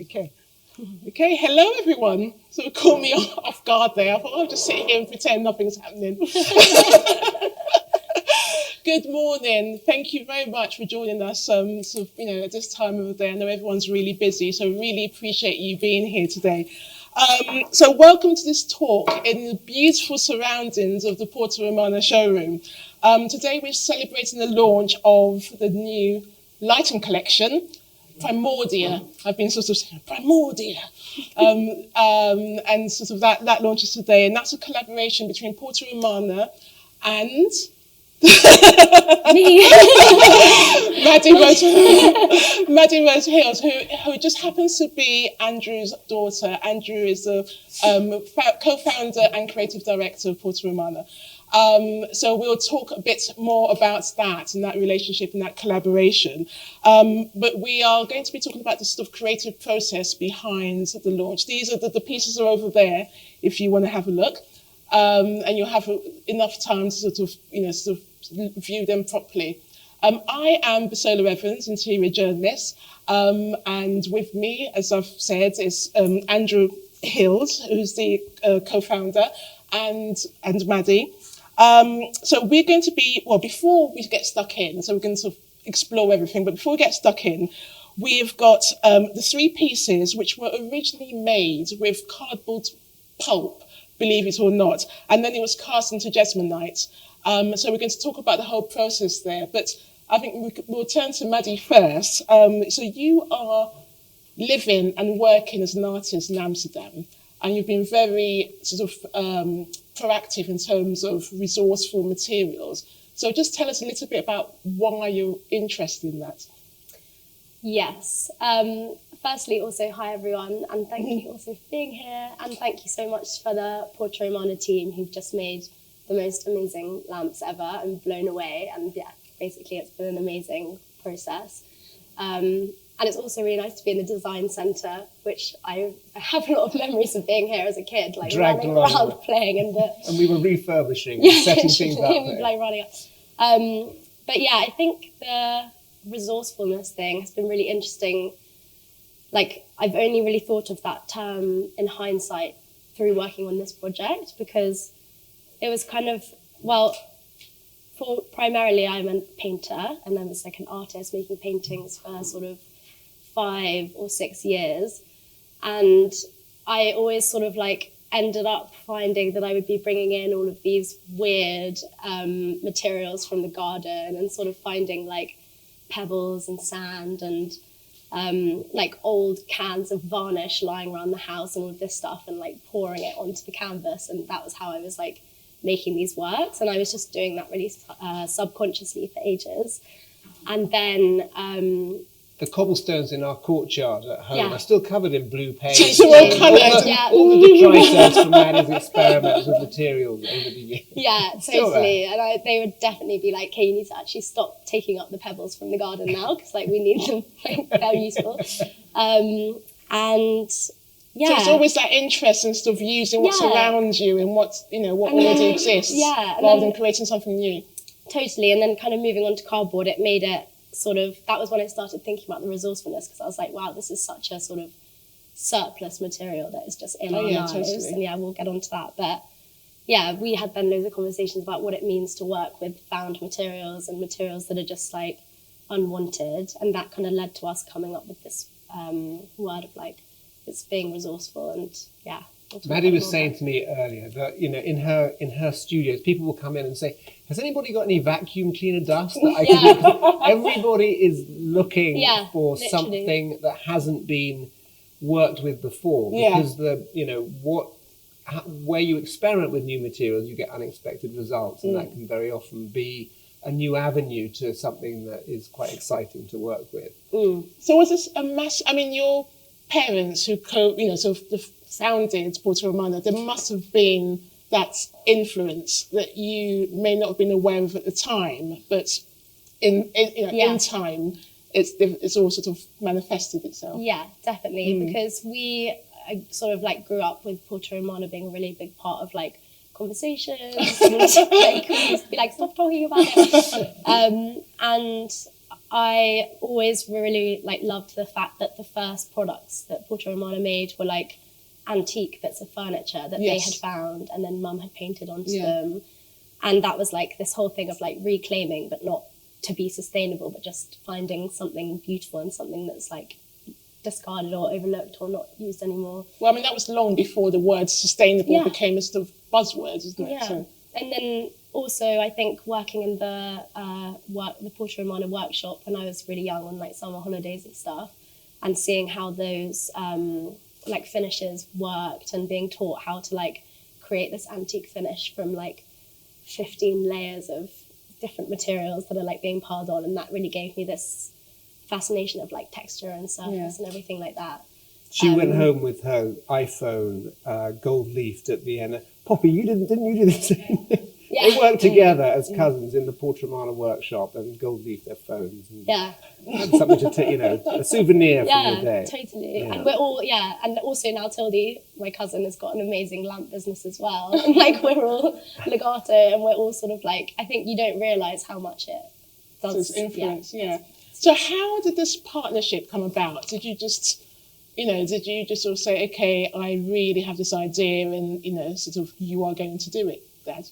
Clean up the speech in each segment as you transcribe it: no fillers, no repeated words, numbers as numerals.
Okay. Okay, hello everyone. So it caught me off guard there. I thought I'll just sit here and pretend nothing's happening. Good morning. Thank you very much for joining us. At this time of the day, I know everyone's really busy, so really appreciate you being here today. So welcome to this talk in the beautiful surroundings of the Porta Romana showroom. Today we're celebrating the launch of the new lighting collection, Primordia. I've been sort of saying Primordia. And sort of that launches today, and that's a collaboration between Porta Romana and me. Maddie Rose Hills, who just happens to be Andrew's daughter. Andrew is the co-founder and creative director of Porta Romana. So we'll talk a bit more about that and that relationship and that collaboration. But we are going to be talking about the sort of creative process behind the launch. These are the pieces are over there if you want to have a look. And you'll have enough time to sort of view them properly. I am Busola Evans, interior journalist, and with me, as I've said, is Andrew Hills, who's the co-founder, and Maddie. So we're going to be, before we get stuck in, so we're going to sort of explore everything, but before we get stuck in, we've got the three pieces which were originally made with cardboard pulp, believe it or not, and then it was cast into jesmonite. So we're going to talk about the whole process there, but I think we'll turn to Maddie first. So you are living and working as an artist in Amsterdam, and you've been very sort of proactive in terms of resourceful materials. So just tell us a little bit about why you're interested in that. Yes. Firstly, also, hi everyone, and thank you also for being here, and thank you so much for the Porta Romana team who've just made the most amazing lamps ever. I'm blown away, and yeah, basically it's been an amazing process. And it's also really nice to be in the design centre, which I have a lot of memories of being here as a kid, like running around playing. And we were refurbishing, setting things up. Like running up. But yeah, I think the resourcefulness thing has been really interesting. Like, I've only really thought of that term in hindsight through working on this project, because it was kind of, primarily I'm a painter, and I was like an artist making paintings for sort of 5 or 6 years. And I always sort of like ended up finding that I would be bringing in all of these weird materials from the garden, and sort of finding like pebbles and sand and like old cans of varnish lying around the house and all of this stuff, and like pouring it onto the canvas. And that was how I was like making these works, and I was just doing that really subconsciously for ages. And then the cobblestones in our courtyard at home are still covered in blue paint. All the detritus from Maddie's experiments with materials over the years. Yeah, totally. And they would definitely be like, "Okay, you need to actually stop taking up the pebbles from the garden now, because like we need them. Like, they're useful." And yeah, so it's always that interest in sort of using what's around you and what already exists, rather than creating something new. Totally. And then kind of moving on to cardboard, it made it sort of, that was when I started thinking about the resourcefulness, because I was like, wow, this is such a sort of surplus material that is just in our lives. Totally. And we'll get onto that. But yeah, we had then loads of conversations about what it means to work with found materials and materials that are just like unwanted. And that kind of led to us coming up with this word of like, it's being resourceful. And yeah. Maddie was saying to me earlier that, in her studios, people will come in and say, "Has anybody got any vacuum cleaner dust that I can do?" Everybody is looking for something that hasn't been worked with before, because where you experiment with new materials, you get unexpected results, and that can very often be a new avenue to something that is quite exciting to work with. So was this a mass? I mean, your parents who founded Porta Romana, there must have been that influence that you may not have been aware of at the time, but in time, it's all sort of manifested itself. Yeah, definitely, because I sort of like grew up with Porta Romana being a really big part of like conversations, and like we used to be like, stop talking about it. And I always really like loved the fact that the first products that Porta Romana made were like antique bits of furniture that they had found, and then Mum had painted onto them. And that was like this whole thing of like reclaiming, but not to be sustainable, but just finding something beautiful and something that's like discarded or overlooked or not used anymore. Well, I mean, that was long before the word sustainable became a sort of buzzword, isn't it? Yeah. So. And then also, I think working in the Porta Romana workshop when I was really young on like summer holidays and stuff, and seeing how those like finishes worked and being taught how to like create this antique finish from like 15 layers of different materials that are like being piled on, and that really gave me this fascination of like texture and surface and everything like that. She went home with her iPhone gold leafed at the end. Poppy, didn't you do the same thing? Yeah. They worked together as cousins in the Porta Romana workshop and gold leafed their phones. And had something to take, a souvenir from the day. Totally. Yeah. And we're all, and also now Tildy, my cousin, has got an amazing lamp business as well. And like we're all legato, and we're all sort of like, I think you don't realise how much it does. So it's influence, So how did this partnership come about? Did you just sort of say, okay, I really have this idea and, sort of you are going to do it, Dad?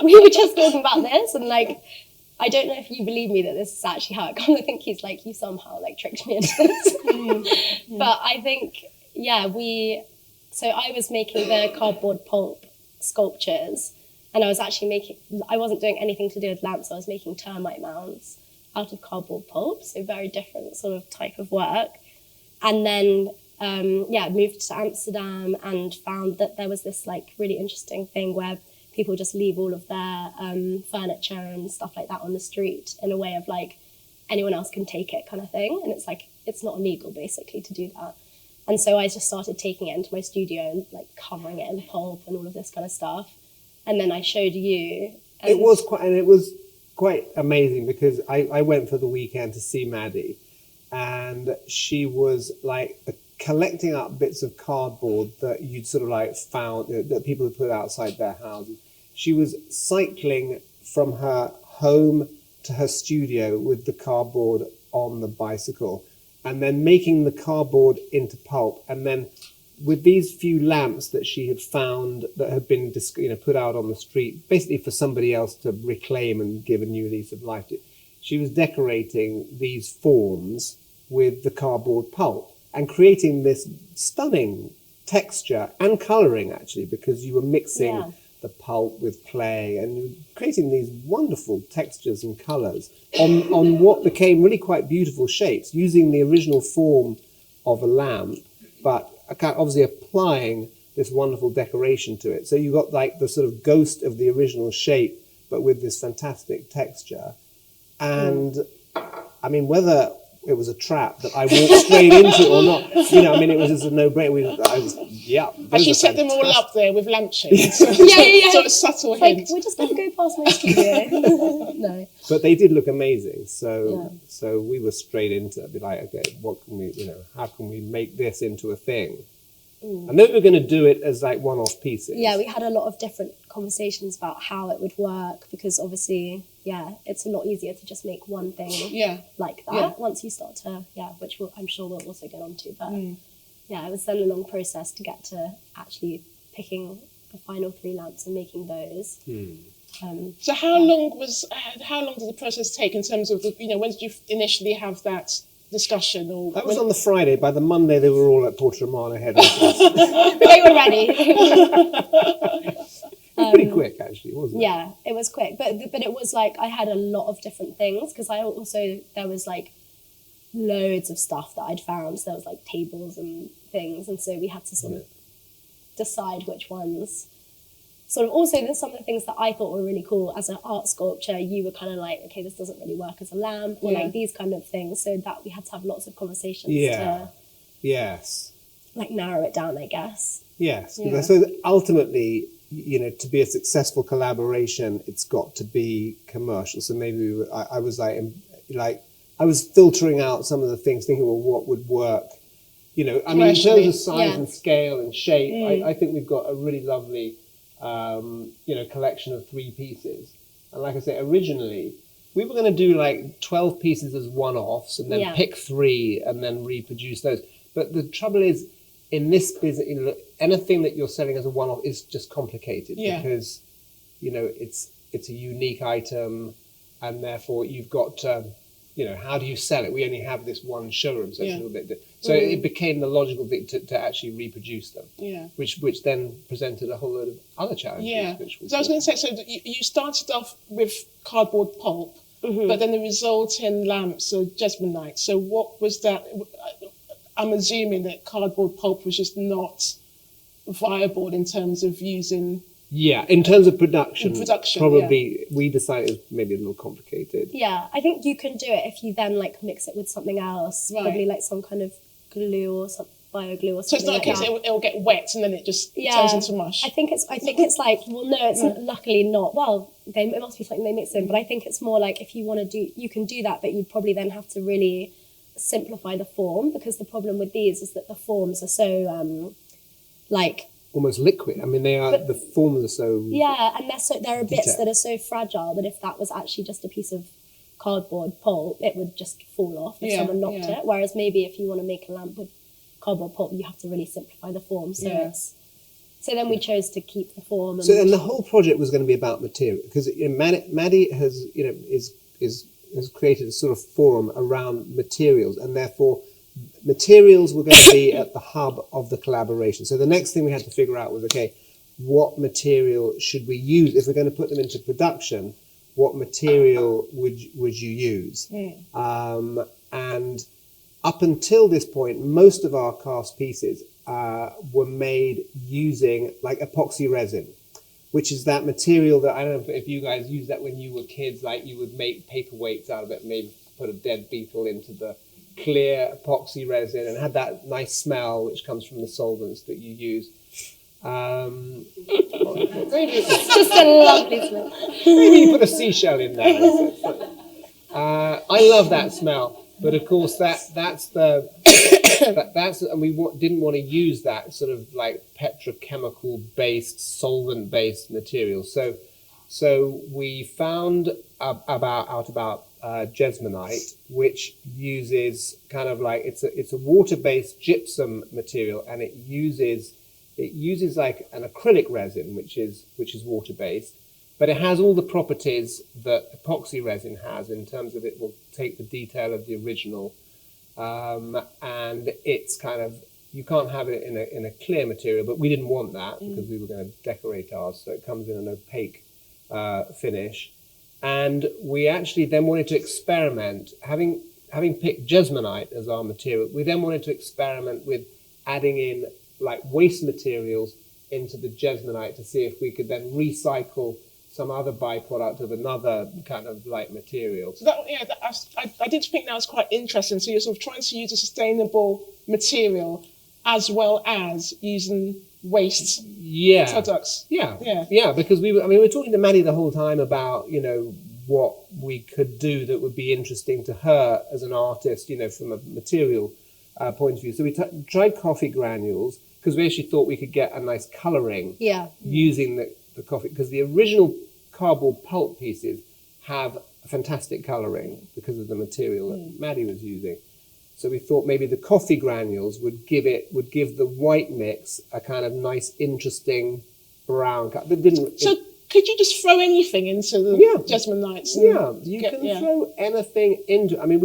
We were just talking about this and like, I don't know if you believe me that this is actually how it comes. I think he's like, you somehow like tricked me into this. But I think, so I was making the cardboard pulp sculptures, and I was actually I wasn't doing anything to do with lamps. I was making termite mounds out of cardboard pulp, so very different sort of type of work. And then, moved to Amsterdam and found that there was this like really interesting thing where people just leave all of their furniture and stuff like that on the street in a way of like anyone else can take it kind of thing. And it's like, it's not illegal basically to do that. And so I just started taking it into my studio and like covering it in pulp and all of this kind of stuff. And then I showed you. It was quite amazing because I went for the weekend to see Maddie, and she was like collecting up bits of cardboard that you'd sort of like found that people had put outside their houses. She was cycling from her home to her studio with the cardboard on the bicycle, and then making the cardboard into pulp, and then with these few lamps that she had found that had been put out on the street, basically for somebody else to reclaim and give a new lease of life to, she was decorating these forms with the cardboard pulp and creating this stunning texture and colouring, actually, because you were mixing the pulp with clay and you were creating these wonderful textures and colours on what became really quite beautiful shapes, using the original form of a lamp, but obviously applying this wonderful decoration to it. So you got like the sort of ghost of the original shape, but with this fantastic texture. And I mean, whether it was a trap that I walked straight into or not, it was just a no-brainer. And she set them all up there with lampshades. Sort of subtle hints. Like, we're just going to go past my studio. No. But they did look amazing. So we were straight into it. Be like, okay, what can we, how can we make this into a thing? And then we were going to do it as like one-off pieces. Yeah, we had a lot of different conversations about how it would work, because obviously, it's a lot easier to just make one thing like that once you start to, which I'm sure we'll also get onto. But it was then a long process to get to actually picking the final 3 lamps and making those. So how long did the process take in terms of when did you initially have that discussion? Or that was on the Friday. By the Monday, they were all at Porta Romana head office. They were ready. Pretty quick, actually, wasn't it? Yeah, it was quick, but it was like I had a lot of different things, because there was like loads of stuff that I'd found. So there was like tables and things, and so we had to sort of decide which ones. Sort of also, there's some of the things that I thought were really cool as an art sculpture. You were kind of like, okay, this doesn't really work as a lamp, or like these kind of things. So that we had to have lots of conversations to like narrow it down, I guess. Yes, because I suppose ultimately, to be a successful collaboration, it's got to be commercial. So maybe I was I was filtering out some of the things, thinking, well, what would work? I mean, in terms of size and scale and shape, I think we've got a really lovely, collection of 3 pieces. And like I say, originally, we were going to do like 12 pieces as one-offs and then pick 3 and then reproduce those. But the trouble is, in this business, anything that you're selling as a one-off is just complicated because, it's a unique item, and therefore you've got to, how do you sell it? We only have this one showroom, so it's a little bit. So it became the logical thing to actually reproduce them. Yeah. Which then presented a whole load of other challenges. Yeah. So I was going to say, so you started off with cardboard pulp, but then the resulting lamps are Jesmonite. So what was that? I'm assuming that cardboard pulp was just not viable in terms of using. Yeah, in terms of production probably we decided it was maybe a little complicated. Yeah, I think you can do it if you then like mix it with something else, probably like some kind of glue or some bio-glue or something. So it's not like a case it'll get wet and then it just turns into mush. I think it's like, well, no, it's luckily not. Well, it must be something they mix in, but I think it's more like if you want to do, you can do that, but you'd probably then have to really simplify the form, because the problem with these is that the forms are so almost liquid. I mean, the forms are so and there are bits that are so fragile that if that was actually just a piece of cardboard pulp, it would just fall off if someone knocked it. Whereas maybe if you want to make a lamp with cardboard pulp, you have to really simplify the form. So so then we chose to keep the form. And the whole project was going to be about material, because Maddie has has created a sort of forum around materials, and therefore materials were going to be at the hub of the collaboration. So the next thing we had to figure out was, okay, what material should we use? If we're going to put them into production, what material would you use? And up until this point, most of our cast pieces were made using like epoxy resin, which is that material that, I don't know if you guys used that when you were kids, like you would make paperweights out of it, maybe put a dead beetle into the clear epoxy resin and had that nice smell which comes from the solvents that you use. It's just a lovely smell. Maybe you put a seashell in there. I love that smell, but of course that's and we didn't want to use that sort of like petrochemical based, solvent based material. So we found about Jesmonite, which uses kind of like it's a water-based gypsum material, and it uses like an acrylic resin, which is water-based, but it has all the properties that epoxy resin has in terms of it will take the detail of the original, and it's kind of, you can't have it in a clear material, but we didn't want that because we were going to decorate ours, so it comes in an opaque finish. And we actually then wanted to experiment, having picked Jesmonite as our material, we then wanted to experiment with adding in like waste materials into the Jesmonite to see if we could then recycle some other byproduct of another kind of like material. So I did think that was quite interesting. So you're sort of trying to use a sustainable material as well as using waste products. Yeah, because we were talking to Maddie the whole time about, what we could do that would be interesting to her as an artist, from a material point of view. So we tried coffee granules, because we actually thought we could get a nice colouring using the coffee, because the original cardboard pulp pieces have a fantastic colouring because of the material that Maddie was using. So we thought maybe the coffee granules would give the white mix a kind of nice, interesting brown color. So could you just throw anything into the Jesmonites? You can throw anything into. I mean,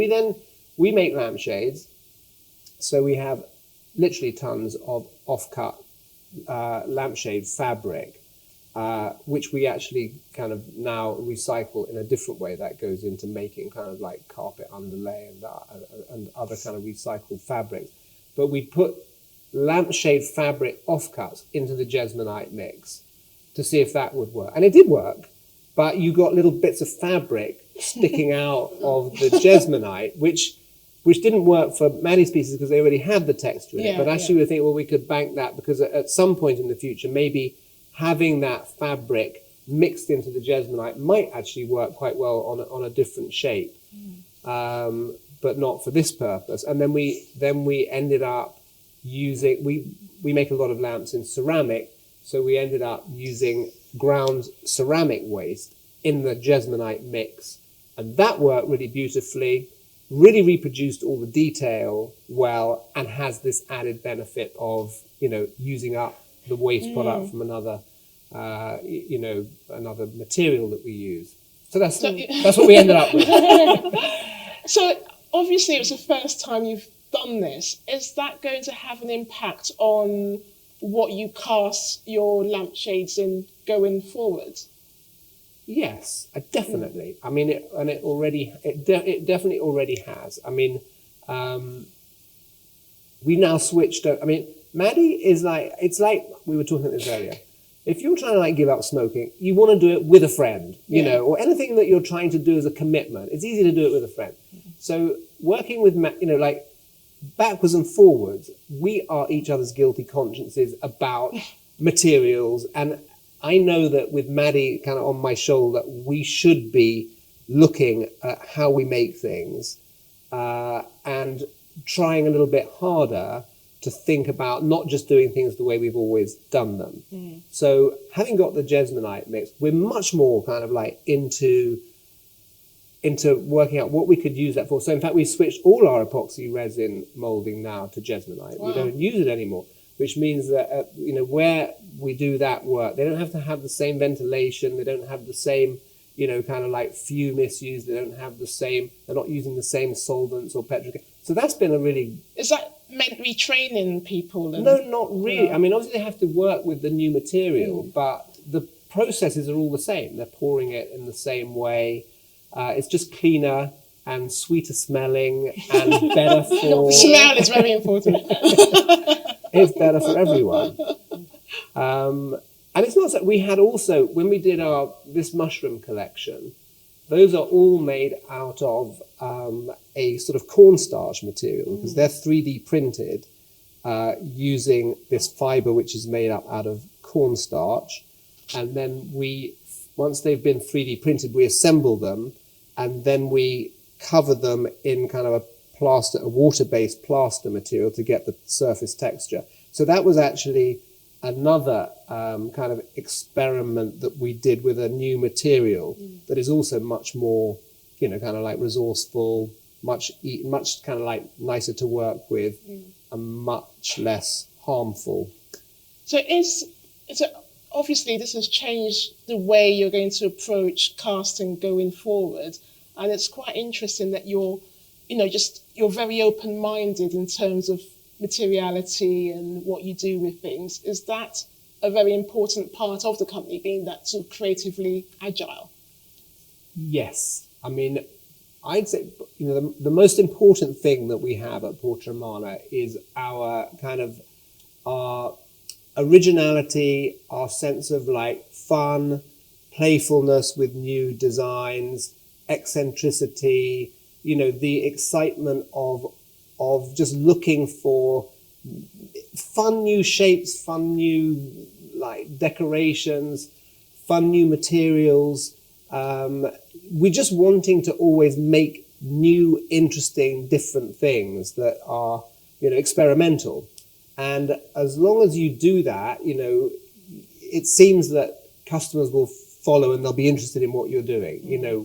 we make lampshades, so we have literally tons of off-cut lampshade fabric, which we actually kind of now recycle in a different way. That goes into making kind of like carpet underlay and other kind of recycled fabrics. But we put lampshade fabric offcuts into the Jesmonite mix to see if that would work. And it did work, but you got little bits of fabric sticking out of the Jesmonite, which didn't work for Maddie's pieces because they already had the texture in it. But actually we were thinking, well, we could bank that because at some point in the future, maybe having that fabric mixed into the Jesmonite might actually work quite well on a different shape, but not for this purpose. And then we ended up using, we make a lot of lamps in ceramic, so we ended up using ground ceramic waste in the Jesmonite mix And that worked really beautifully, really reproduced all the detail well, and has this added benefit of, using up the waste product from another material that we use. So that's what we ended up with. So obviously it was the first time you've done this. Is that going to have an impact on what you cast your lampshades in going forward? Yes, definitely. I mean, it definitely already has. I mean, we now switched. I mean, Maddie is it's like we were talking about this earlier. If you're trying to give up smoking, you want to do it with a friend, or anything that you're trying to do as a commitment. It's easy to do it with a friend. So working with, backwards and forwards, we are each other's guilty consciences about materials. And I know that with Maddie kind of on my shoulder, we should be looking at how we make things and trying a little bit harder to think about not just doing things the way we've always done them. So having got the Jesmonite mix, we're much more kind of into working out what we could use that for. So in fact, we switched all our epoxy resin molding now to Jesmonite. Wow. We don't use it anymore, which means that, where we do that work, they don't have to have the same ventilation. They don't have the same, fume issues. They don't have the same, they're not using the same solvents or petrochemicals. So that's been a really... Is that meant retraining people? No, not really. No. I mean, obviously they have to work with the new material, but the processes are all the same. They're pouring it in the same way. It's just cleaner and sweeter smelling and better for... Smell is very important. It's better for everyone. And it's not that we had also, when we did this mushroom collection, those are all made out of a sort of cornstarch material, because they're 3D printed using this fiber which is made up out of cornstarch. And then once they've been 3D printed, we assemble them, and then we cover them in kind of a water-based plaster material to get the surface texture. So that was actually another kind of experiment that we did with a new material that is also much more, kind of resourceful, much kind of nicer to work with, and much less harmful. So obviously this has changed the way you're going to approach casting going forward, and it's quite interesting that you're very open-minded in terms of materiality and what you do with things. Is that a very important part of the company, being that sort of creatively agile? Yes. I mean, I'd say the most important thing that we have at Porta Romana is our originality, our sense of fun, playfulness with new designs, eccentricity, the excitement of just looking for fun new shapes, fun new decorations, fun new materials. We're just wanting to always make new, interesting, different things that are, experimental. And as long as you do that, it seems that customers will follow and they'll be interested in what you're doing.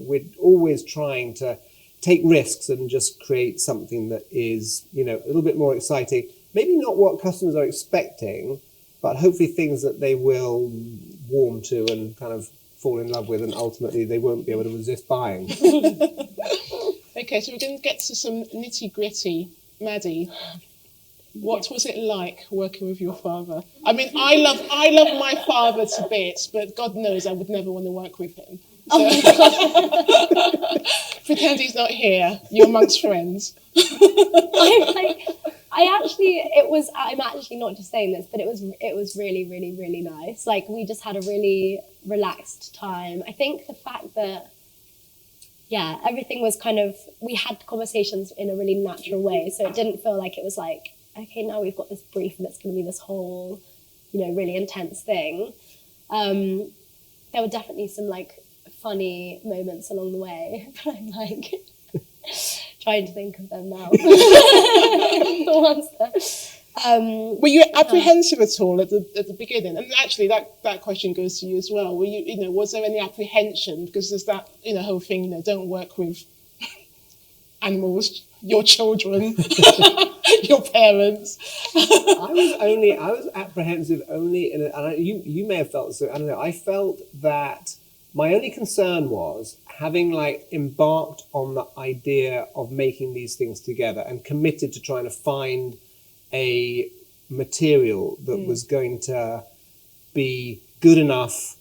We're always trying to take risks and just create something that is, a little bit more exciting. Maybe not what customers are expecting, but hopefully things that they will warm to and kind of fall in love with, and ultimately they won't be able to resist buying. Okay, so we're going to get to some nitty-gritty. Maddie, what was it like working with your father? I mean, I love my father to bits, but God knows I would never want to work with him. So. Pretend he's not here. You're amongst friends. I'm actually not just saying this, but it was really, really, really nice. We just had a really relaxed time. I think the fact that, everything was we had conversations in a really natural way. So it didn't feel like it was okay, now we've got this brief and it's going to be this whole, really intense thing. There were definitely some funny moments along the way, but I'm trying to think of them now. The ones that, Were you apprehensive at all at the beginning? And actually, that question goes to you as well. Were you, was there any apprehension? Because there's that, whole thing, don't work with animals, your children, your parents. I was apprehensive only, you may have felt so. I don't know. I felt that my only concern was having embarked on the idea of making these things together and committed to trying to find a material that was going to be good enough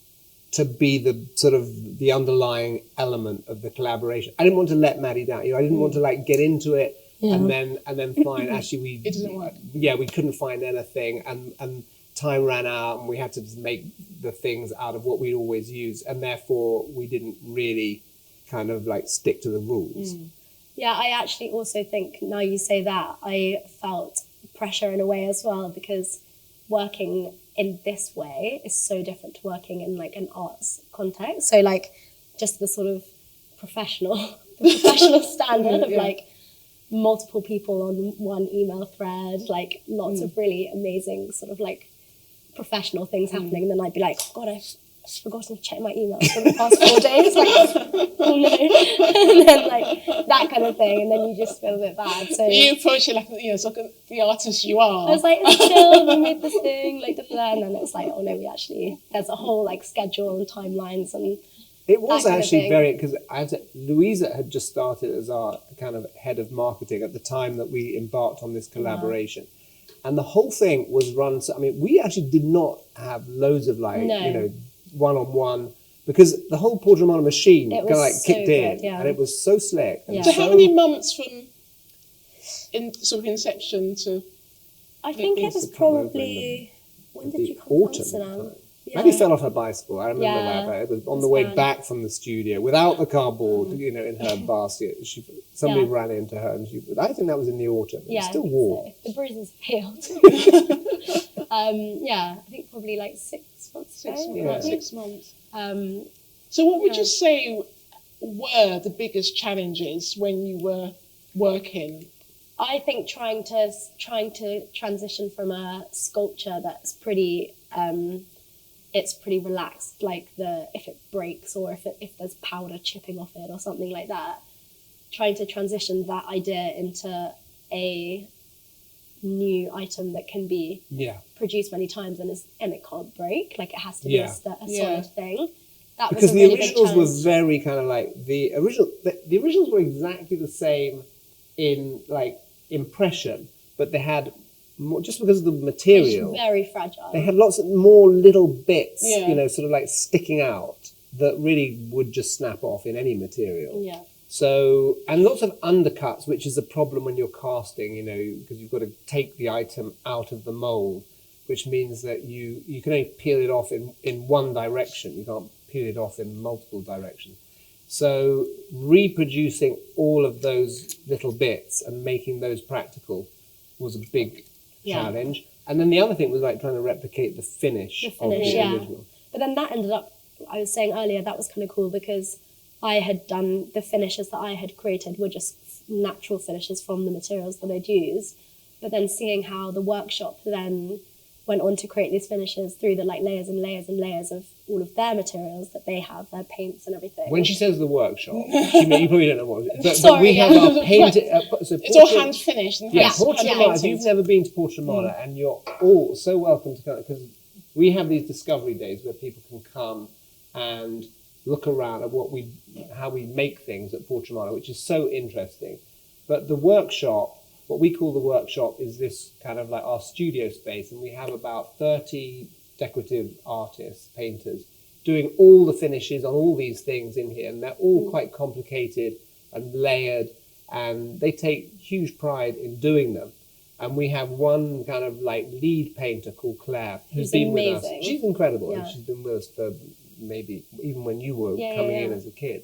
to be the sort of the underlying element of the collaboration. I didn't want to let Maddie down. I didn't want to get into it and then find actually it doesn't work. Yeah, we couldn't find anything, and time ran out, and we had to just make the things out of what we'd always used, and therefore we didn't really kind of stick to the rules. Yeah, I actually also think, now you say that, I felt pressure in a way as well, because working in this way is so different to working in an arts context. So just the sort of professional standard of multiple people on one email thread, lots of really amazing sort of professional things happening, and then I'd be like, oh God, I've forgotten to check my emails for the past 4 days, oh no, and then that kind of thing, and then you just feel a bit bad. So you approach it it's like the artist you are. I was like, it's chill, we made this thing, and then it's oh no, we actually, there's a whole schedule and timelines, and it was actually very, because Louisa had just started as our kind of head of marketing at the time that we embarked on this collaboration. Wow. And the whole thing was run, we actually did not have loads of one-on-one, because the whole Porta Romana machine kind of kicked in, and it was so slick. Yeah. So how many months from sort of inception to... I think it was probably... When did you come to Amsterdam? Yeah. Maddie fell off her bicycle. I remember that. It was on the way back from the studio without the cardboard, in her basket. Somebody ran into her, and I think that was in the autumn. It was still warm. So. The bruises healed. I think probably 6 months ago. 6 months. So what would you say were the biggest challenges when you were working? I think trying to transition from a sculpture that's pretty it's pretty relaxed, if it breaks or if there's powder chipping off it or something like that, trying to transition that idea into a new item that can be produced many times and it can't break, it has to be a solid thing. That because was a really the originals big were very kind of the originals were exactly the same in impression, but they had more, just because of the material, it's very fragile. They had lots of more little bits, sort of sticking out that really would just snap off in any material. Yeah. So, and lots of undercuts, which is a problem when you're casting, because you've got to take the item out of the mold, which means that you can only peel it off in one direction. You can't peel it off in multiple directions. So reproducing all of those little bits and making those practical was a big challenge. And then the other thing was trying to replicate the finish of the original. But then that ended up, I was saying earlier, that was kind of cool because I had done the finishes that I had created were just natural finishes from the materials that I'd used. But then seeing how the workshop then went on to create these finishes through the layers and layers and layers of all of their materials that they have, their paints and everything. When she says the workshop, you probably don't know what it is. But we have our painted... it's all hand finished. Porta Romana, if you've never been to Porta Romana, and you're all so welcome to come, because we have these discovery days where people can come and look around at how we make things at Porta Romana, which is so interesting. But the workshop, what we call the workshop, is this kind of our studio space, and we have about 30 decorative artists, painters, doing all the finishes on all these things in here, and they're all quite complicated and layered, and they take huge pride in doing them. And we have one kind of lead painter called Claire, who's been with us. She's incredible, and she's been with us for maybe even when you were coming in as a kid.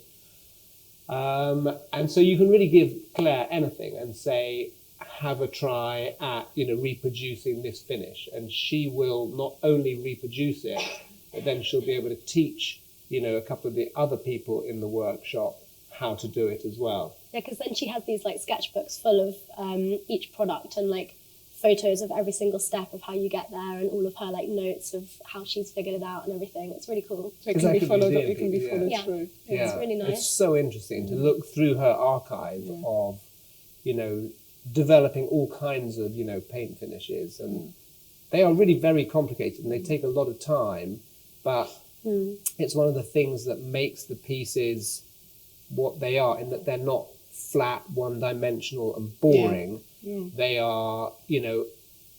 And so you can really give Claire anything and say, have a try at reproducing this finish, and she will not only reproduce it, but then she'll be able to teach a couple of the other people in the workshop how to do it as well. Yeah, because then she has these sketchbooks full of each product and photos of every single step of how you get there, and all of her like notes of how she's figured it out and everything. It's really cool. So it can be followed through. Yeah, it's really nice. It's so interesting to look through her archive of, you know, developing all kinds of, you know, paint finishes, and they are really very complicated and they take a lot of time, but it's one of the things that makes the pieces what they are, in that they're not flat, one-dimensional and boring. They are, you know,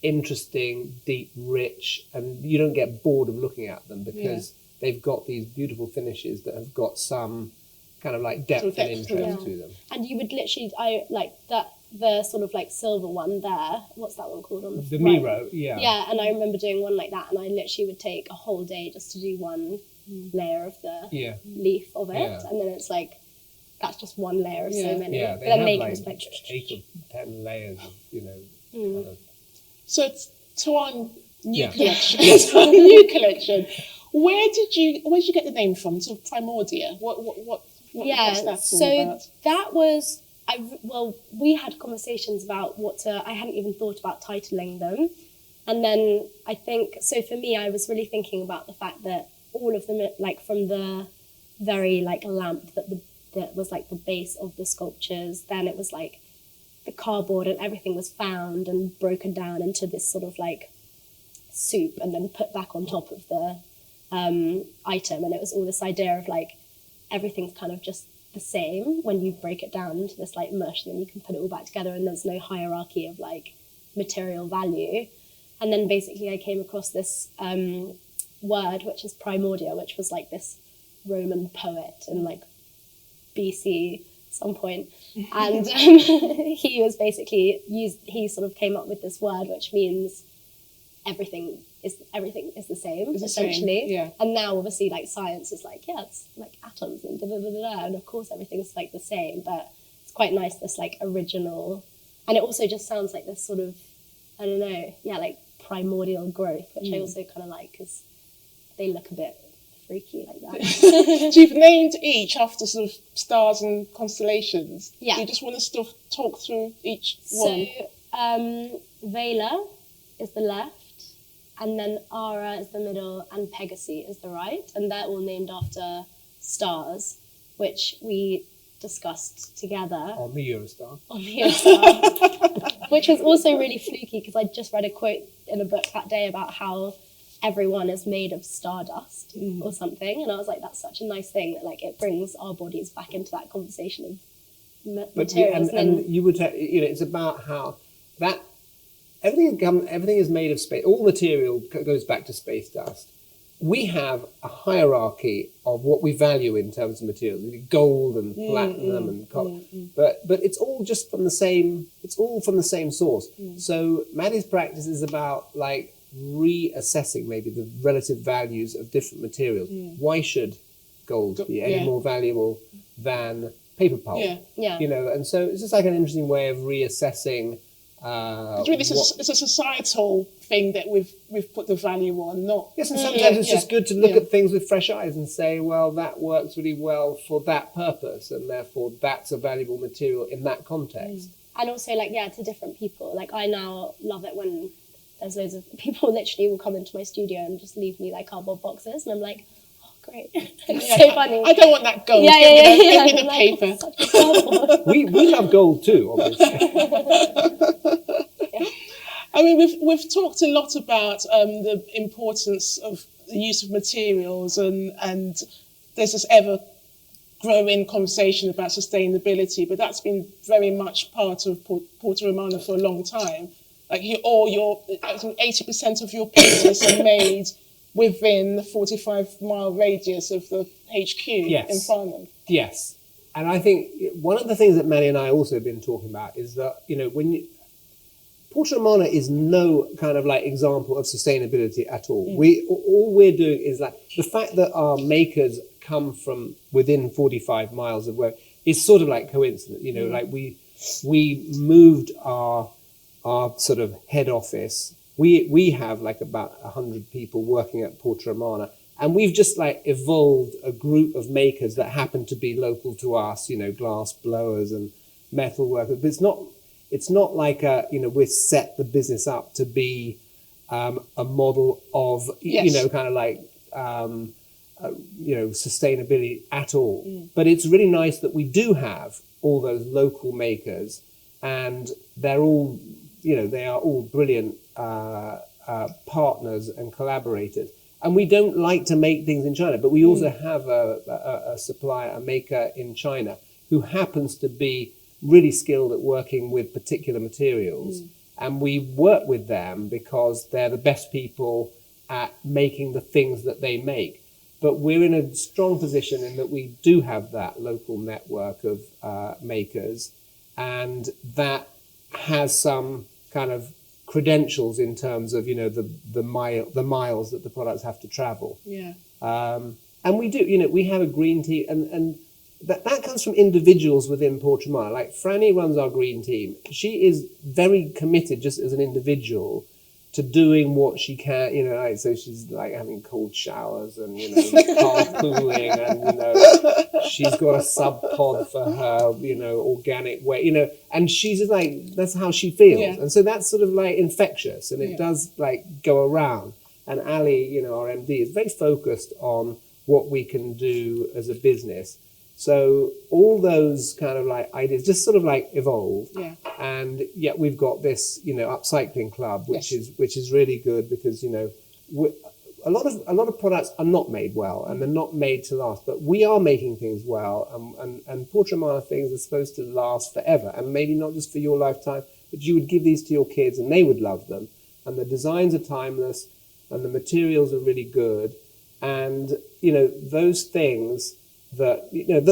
interesting, deep, rich, and you don't get bored of looking at them because they've got these beautiful finishes that have got some kind of like depth and interest to them. And you would literally, I like that, the sort of like silver one there, what's that one called on the right? Miro, yeah, and I remember doing one like that, and I literally would take a whole day just to do one layer of the leaf of it, and then it's like that's just one layer of so many. Yeah, but then have like 8 or 10 layers of, you know, kind of. So to our new collection, new collection. Where did you get the name from? So Primordia. What's that all about? That was we had conversations about what to. I hadn't even thought about titling them, and then I think so. For me, I was really thinking about the fact that all of them, like from the very like lamp that was like the base of the sculptures, then it was like the cardboard and everything was found and broken down into this sort of like soup and then put back on top of the item, and it was all this idea of like everything's kind of just the same when you break it down into this like mush, and then you can put it all back together and there's no hierarchy of like material value. And then basically I came across this word, which is Primordia, which was like this Roman poet in like BC some point, and he was basically he sort of came up with this word which means everything is the same, essentially. And now obviously like science is like, it's like atoms and and of course everything's like the same, but it's quite nice, this like original, and it also just sounds like this sort of, I don't know, like primordial growth, which I also kind of like because they look a bit freaky like that. So you've named each after sort of stars and constellations. Do you just want to sort of talk through each one? So Vela is the left, and then Ara is the middle, and Pegasi is the right, and they're all named after stars, which we discussed together. On the Eurostar. Which was also really fluky because I just read a quote in a book that day about how everyone is made of stardust or something, and I was like, that's such a nice thing that like it brings our bodies back into that conversation of materials. And you would, you know, it's about how that everything is made of space. All material goes back to space dust. We have a hierarchy of what we value in terms of materials, gold and platinum and copper, but it's all just from the same. It's all from the same source. So Maddie's practice is about like reassessing maybe the relative values of different materials. Why should gold be any more valuable than paper pulp? You know, and so it's just like an interesting way of reassessing. It's a societal thing that we've put the value on, not. Yes, and sometimes it's just good to look at things with fresh eyes and say, well, that works really well for that purpose, and therefore that's a valuable material in that context. And also, like, to different people. Like, I now love it when there's loads of people literally will come into my studio and just leave me like cardboard boxes, and I'm like, oh, great. It's so funny. I don't want that gold. Give me the paper. We love gold too, obviously. I mean, we've talked a lot about the importance of the use of materials, and there's this ever growing conversation about sustainability, but that's been very much part of Porta Romana for a long time. Like 80% of your pieces are made within the 45-mile radius of the HQ in Farnham. Yes, and I think one of the things that Maddie and I also have been talking about is that, you know, Porta Romana is no kind of like example of sustainability at all. All we're doing is like the fact that our makers come from within 45 miles of where is sort of like coincidence. You know, like we moved our sort of head office. We have like about 100 people working at Porta Romana, and we've just like evolved a group of makers that happen to be local to us. You know, glass blowers and metal workers. But it's not like we've set the business up to be a model of kind of like sustainability at all. But it's really nice that we do have all those local makers, and they're all they are all brilliant partners and collaborators. And we don't like to make things in China, but we also have a supplier, a maker in China, who happens to be really skilled at working with particular materials. And we work with them because they're the best people at making the things that they make. But we're in a strong position in that we do have that local network of makers, and that has some kind of credentials in terms of the miles that the products have to travel. And we do we have a green team, and that comes from individuals within Porta Romana. Like Franny runs our green team. She is very committed just as an individual to doing what she can, so she's like having cold showers and, carpooling, and, she's got a sub pod for her, organic way, and she's just like, that's how she feels. Yeah. And so that's sort of like infectious, and it does like go around. And Ali, our MD, is very focused on what we can do as a business. So all those kind of like ideas just sort of like evolve, and yet we've got this upcycling club, which is really good because a lot of products are not made well, and they're not made to last, but we are making things well, and Porta Romana things are supposed to last forever, and maybe not just for your lifetime, but you would give these to your kids and they would love them, and the designs are timeless, and the materials are really good, and those things. That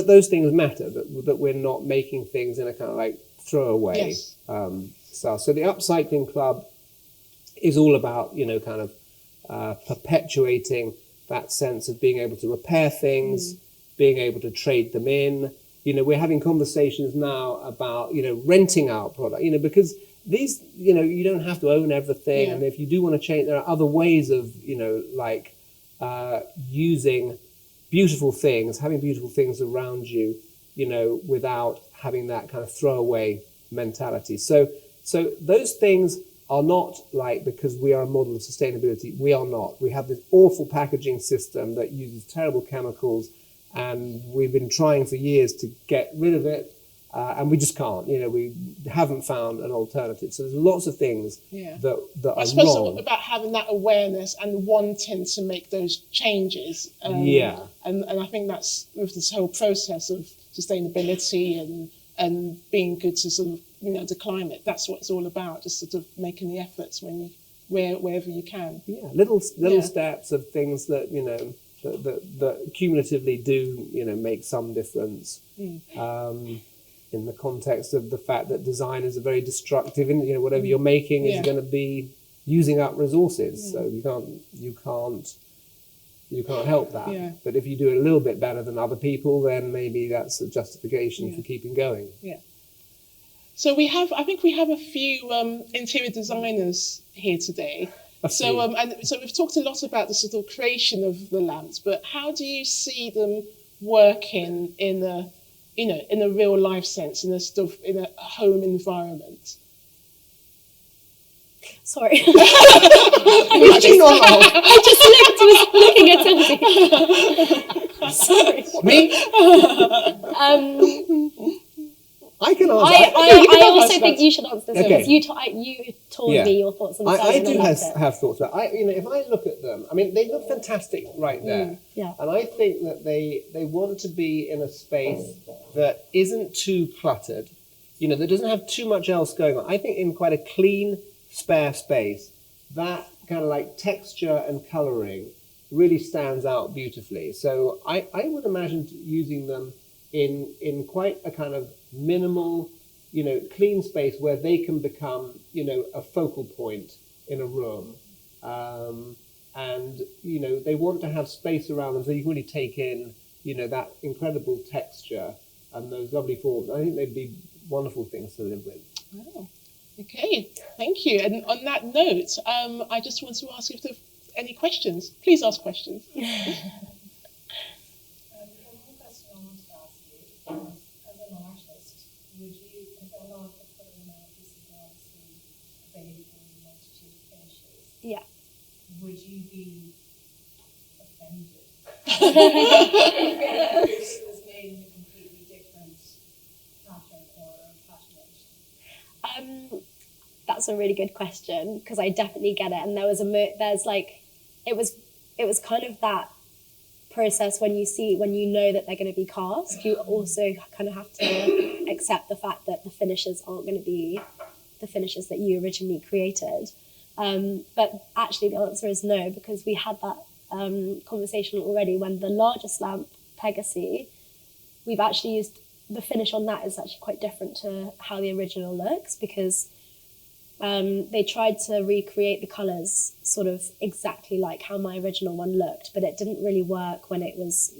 those things matter, that we're not making things in a kind of like throwaway style. So the upcycling club is all about kind of perpetuating that sense of being able to repair things, being able to trade them in. We're having conversations now about renting out product, because these you don't have to own everything, and if you do want to change, there are other ways of using beautiful things, having beautiful things around you, without having that kind of throwaway mentality. So those things are not like, because we are a model of sustainability, we are not. We have this awful packaging system that uses terrible chemicals, and we've been trying for years to get rid of it, and we just can't. We haven't found an alternative. So there's lots of things that are I suppose wrong. It's about having that awareness and wanting to make those changes. And I think that's with this whole process of sustainability and being good to sort of the climate. That's what it's all about. Just sort of making the efforts wherever you can. Yeah, little steps of things that that cumulatively do make some difference. In the context of the fact that design is a very destructive, whatever you're making is going to be using up resources. So you can't help that. Yeah. But if you do it a little bit better than other people, then maybe that's a justification for keeping going. Yeah. So I think we have a few interior designers here today. So we've talked a lot about the sort of creation of the lamps, but how do you see them working in a real life sense, in a home environment? Sorry. I just looking at something. Sorry. Me? I can answer. I also think you should answer this because you told me your thoughts on the I do have thoughts about it. If I look at them, they look fantastic right there. And I think that they want to be in a space that isn't too cluttered, that doesn't have too much else going on. I think in quite a clean, spare space, that kind of like texture and colouring really stands out beautifully. So I would imagine using them in quite a kind of minimal, clean space where they can become, a focal point in a room. And, they want to have space around them so you can really take in, that incredible texture and those lovely forms. I think they'd be wonderful things to live with. Oh, okay, thank you. And on that note, I just want to ask if there are any questions. Please ask questions. One question I wanted to ask you, as an artist, would you, as an artist, Yeah. Would you be offended if it was made in a completely different pattern or patternation? That's a really good question, because I definitely get it. And there was it was kind of that process when you know that they're going to be cast. You also kind of have to accept the fact that the finishes aren't going to be the finishes that you originally created. But actually the answer is no, because we had that conversation already. When the largest lamp, Pegasi, we've actually used the finish on that is actually quite different to how the original looks, because they tried to recreate the colours sort of exactly like how my original one looked, but it didn't really work when it was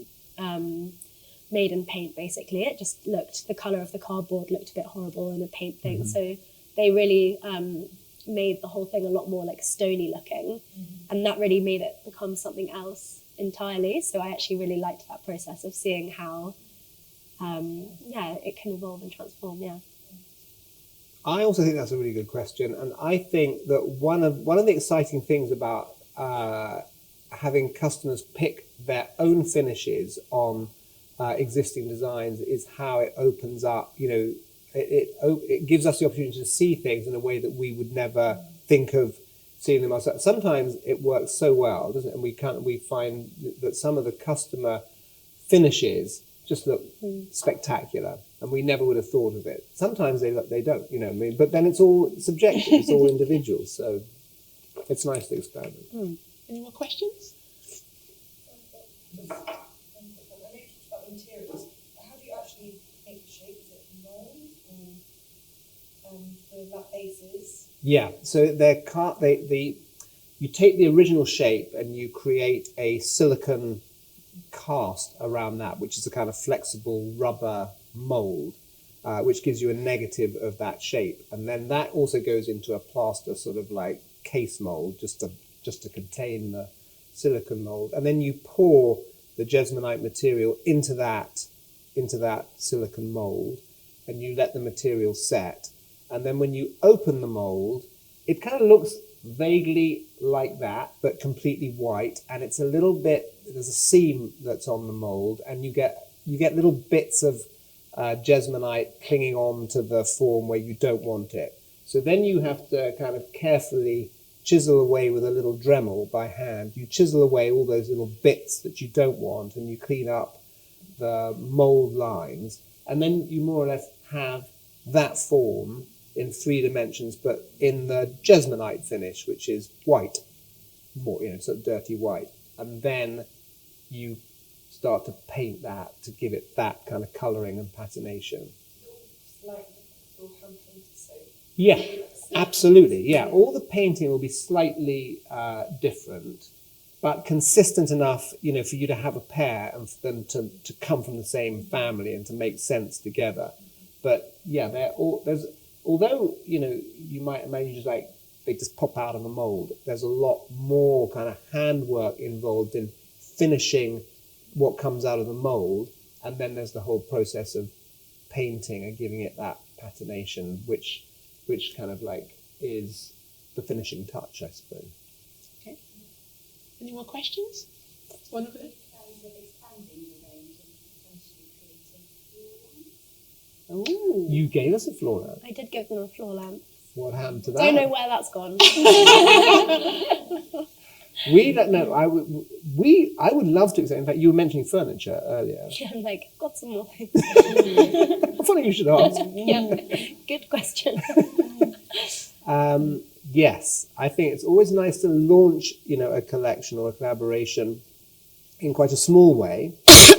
made in paint, basically. It just looked, the colour of the cardboard looked a bit horrible in a paint thing. Mm-hmm. So they really made the whole thing a lot more like stony looking. Mm-hmm. And that really made it become something else entirely. So I actually really liked that process of seeing how it can evolve and transform, yeah. I also think that's a really good question, and I think that one of the exciting things about having customers pick their own finishes on existing designs is how it opens up. You know, it gives us the opportunity to see things in a way that we would never think of seeing them ourselves. Sometimes it works so well, doesn't it? And we find that some of the customer finishes just look spectacular, and we never would have thought of it. Sometimes they don't, you know what I mean? But then it's all subjective, it's all individual, so it's nice to experiment. Any more questions? I know you talked about materials, but how do you actually make the shape? Is it mold or the flat bases? Yeah, so you take the original shape and you create a silicon cast around that, which is a kind of flexible rubber mold, which gives you a negative of that shape, and then that also goes into a plaster sort of like case mold just to contain the silicon mold, and then you pour the Jesmonite material into that silicon mold, and you let the material set, and then when you open the mold, it kind of looks vaguely like that, but completely white, and it's a little bit, there's a seam that's on the mold, and you get little bits of Jesmonite clinging on to the form where you don't want it. So then you have to kind of carefully chisel away with a little Dremel by hand. You chisel away all those little bits that you don't want, and you clean up the mold lines, and then you more or less have that form in 3 dimensions, but in the Jesmonite finish, which is white, more, you know, sort of dirty white. And then you start to paint that to give it that kind of colouring and patination. Yeah, absolutely. Yeah, all the painting will be slightly different, but consistent enough, you know, for you to have a pair and for them to come from the same family and to make sense together. But yeah, although, you know, you might imagine just like they just pop out of a mold, there's a lot more kind of handwork involved in finishing what comes out of the mold, and then there's the whole process of painting and giving it that patination, which kind of like is the finishing touch, I suppose. Okay. Any more questions? One over there. Ooh. You gave us a floor lamp. I did give them a floor lamp. What happened to that? Don't know where that's gone. We don't know. I would love to accept. In fact, you were mentioning furniture earlier. Yeah, I'm like, got some more things. Funny you should ask. Yeah, good question. Yes, I think it's always nice to launch, you know, a collection or a collaboration in quite a small way,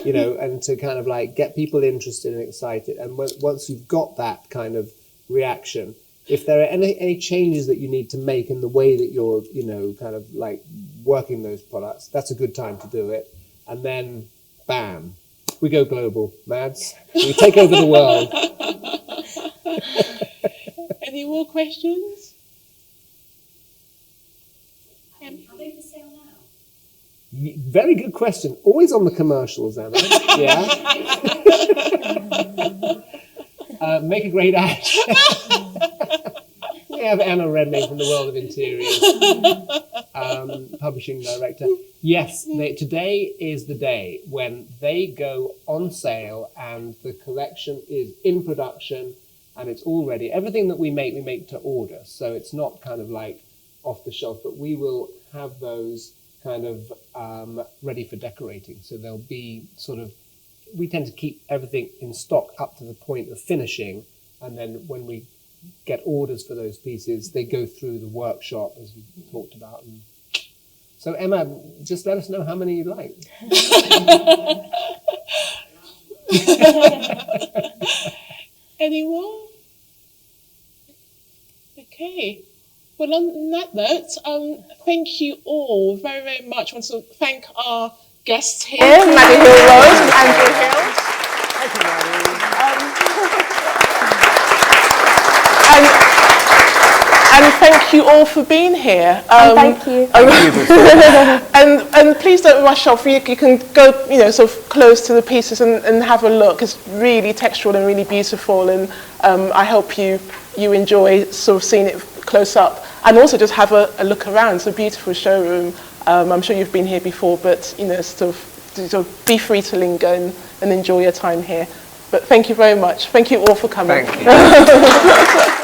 you know, and to kind of like get people interested and excited. And once you've got that kind of reaction, if there are any changes that you need to make in the way that you're, you know, kind of like working those products, that's a good time to do it. And then, bam, we go global, Mads. We take over the world. Any more questions? Are they for sale now? Very good question. Always on the commercials, Anna. Yeah. Make a great ad. have Emma Redmayne from the World of Interiors, publishing director. Yes, today is the day when they go on sale and the collection is in production and it's all ready. Everything that we make to order. So it's not kind of like off the shelf, but we will have those kind of ready for decorating. So they'll be sort of, we tend to keep everything in stock up to the point of finishing. And then when we get orders for those pieces, they go through the workshop as we talked about. And so Emma, just let us know how many you'd like. Any more? Okay. Well, on that note, thank you all very, very much. I want to thank our guests here, Maddie Hill-Rose and Andrew Hill. Thank you, Maddie. And thank you all for being here. Thank you. And please don't rush off. You can go, sort of close to the pieces and have a look. It's really textural and really beautiful. And I hope you enjoy sort of seeing it close up. And also just have a look around. It's a beautiful showroom. I'm sure you've been here before, but sort of be free to linger and enjoy your time here. But thank you very much. Thank you all for coming. Thank you.